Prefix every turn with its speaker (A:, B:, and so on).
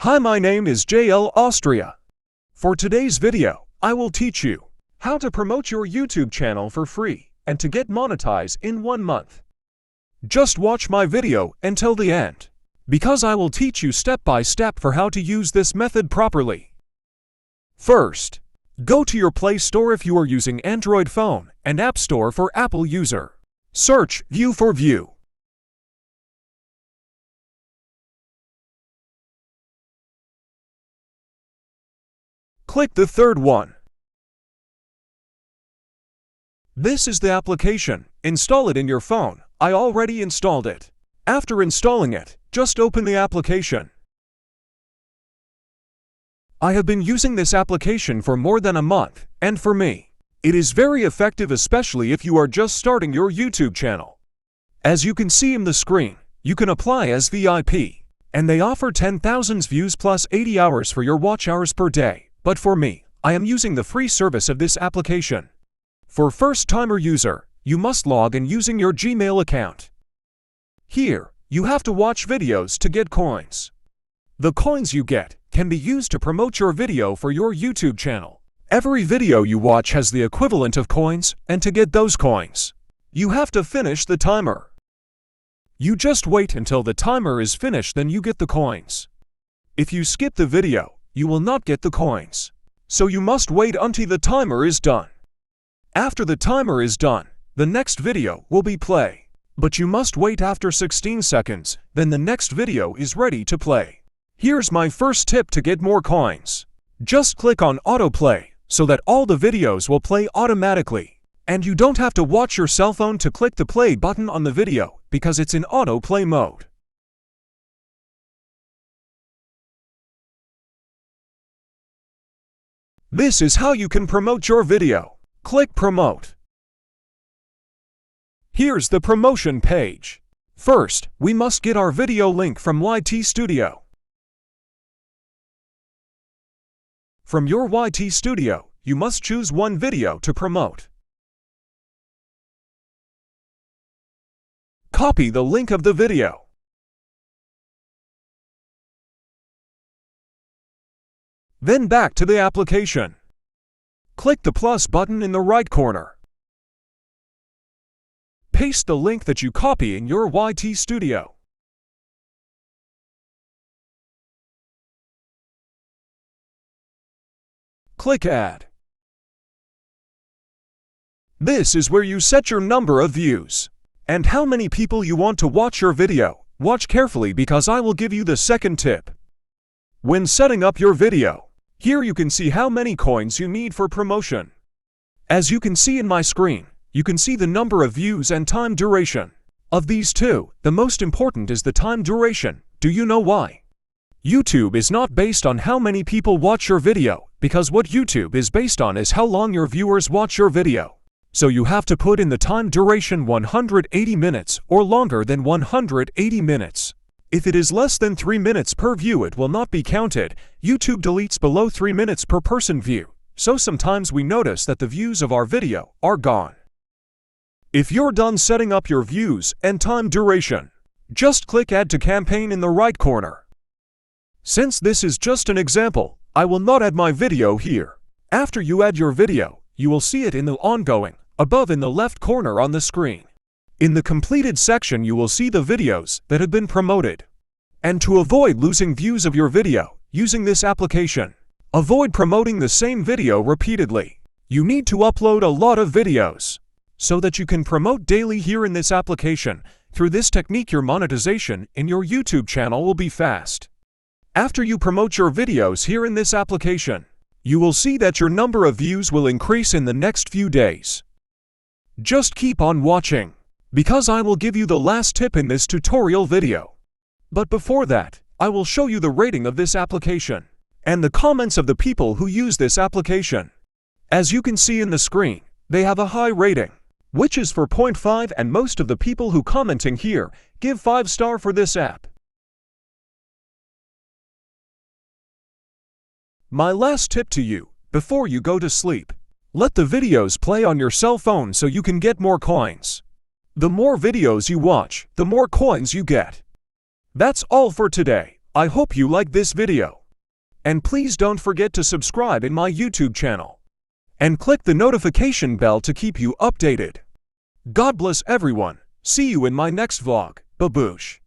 A: Hi, my name is JL Austria. For today's video, I will teach you how to promote your YouTube channel for free and to get monetized in 1 month. Just watch my video until the end, because I will teach you step by step for how to use this method properly. First, go to your Play Store if you are using Android phone and App Store for Apple user. Search View for View. Click the third one. This is the application. Install it in your phone. I already installed it. After installing it, just open the application. I have been using this application for more than a month, and for me, it is very effective, especially if you are just starting your YouTube channel. As you can see in the screen, you can apply as VIP, and they offer 10,000 views plus 80 hours for your watch hours per day. But for me, I am using the free service of this application. For first-timer user, you must log in using your Gmail account. Here, you have to watch videos to get coins. The coins you get can be used to promote your video for your YouTube channel. Every video you watch has the equivalent of coins, and to get those coins, you have to finish the timer. You just wait until the timer is finished, then you get the coins. If you skip the video, you will not get the coins. So you must wait until the timer is done. After the timer is done, the next video will be play. But you must wait after 16 seconds, then the next video is ready to play. Here's my first tip to get more coins. Just click on autoplay so that all the videos will play automatically. And you don't have to watch your cell phone to click the play button on the video because it's in autoplay mode. This is how you can promote your video. Click Promote. Here's the promotion page. First, we must get our video link from YT Studio. From your YT Studio, you must choose one video to promote. Copy the link of the video. Then back to the application. Click the plus button in the right corner. Paste the link that you copy in your YT Studio. Click Add. This is where you set your number of views and how many people you want to watch your video. Watch carefully because I will give you the second tip. When setting up your video, here you can see how many coins you need for promotion. As you can see in my screen, you can see the number of views and time duration. Of these two, the most important is the time duration. Do you know why? YouTube is not based on how many people watch your video, because what YouTube is based on is how long your viewers watch your video. So you have to put in the time duration 180 minutes or longer than 180 minutes. If it is less than 3 minutes per view, it will not be counted. YouTube deletes below 3 minutes per person view, so sometimes we notice that the views of our video are gone. If you're done setting up your views and time duration, just click Add to Campaign in the right corner. Since this is just an example, I will not add my video here. After you add your video, you will see it in the ongoing, above in the left corner on the screen. In the completed section, you will see the videos that have been promoted. And to avoid losing views of your video using this application, avoid promoting the same video repeatedly. You need to upload a lot of videos so that you can promote daily here in this application. Through this technique, your monetization in your YouTube channel will be fast. After you promote your videos here in this application, you will see that your number of views will increase in the next few days. Just keep on watching, because I will give you the last tip in this tutorial video. But before that, I will show you the rating of this application and the comments of the people who use this application. As you can see in the screen, they have a high rating, which is 4.5, and most of the people who commenting here give 5-star for this app. My last tip to you, before you go to sleep, let the videos play on your cell phone so you can get more coins. The more videos you watch, the more coins you get. That's all for today. I hope you like this video. And please don't forget to subscribe in my YouTube channel. And click the notification bell to keep you updated. God bless everyone. See you in my next vlog. Baboosh.